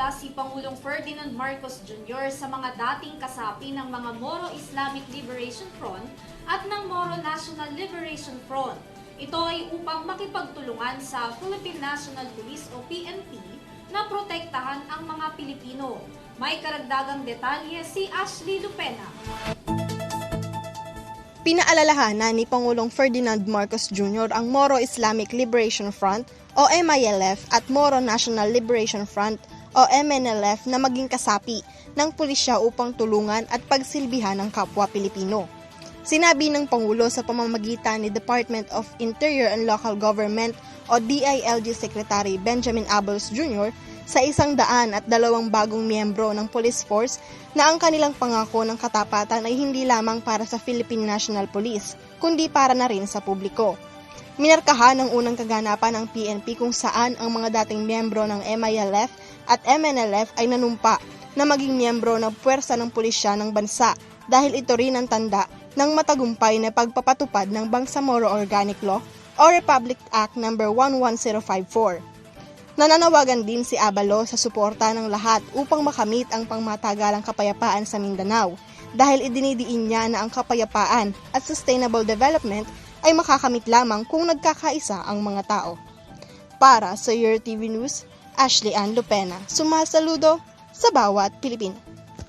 nagpaalala si Pangulong Ferdinand Marcos Jr. sa mga dating kasapi ng mga Moro Islamic Liberation Front at ng Moro National Liberation Front. Ito ay upang makipagtulungan sa Philippine National Police o PNP na protektahan ang mga Pilipino. May karagdagang detalye si Ashley Lupena. Pinaalalahanan ni Pangulong Ferdinand Marcos Jr. ang Moro Islamic Liberation Front o MILF at Moro National Liberation Front o MNLF na maging kasapi ng pulisya upang tulungan at pagsilbihan ng kapwa Pilipino. Sinabi ng Pangulo sa pamamagitan ni Department of Interior and Local Government o DILG Secretary Benjamin Abalos Jr. sa 102 bagong miyembro ng police force na ang kanilang pangako ng katapatan ay hindi lamang para sa Philippine National Police, kundi para na rin sa publiko. Minarkahan ang unang kaganapan ng PNP kung saan ang mga dating miyembro ng MILF at MNLF ay nanumpa na maging miyembro ng puwersa ng pulisya ng bansa dahil ito rin ang tanda ng matagumpay na pagpapatupad ng Bangsamoro Organic Law o Republic Act No. 11054. Nananawagan din si Abalos sa suporta ng lahat upang makamit ang pangmatagalang kapayapaan sa Mindanao dahil idinidiin niya na ang kapayapaan at sustainable development ay makakamit lamang kung nagkakaisa ang mga tao. Para sa Your TV News, Ashley Ann Lupena, sumasaludo sa bawat Pilipino.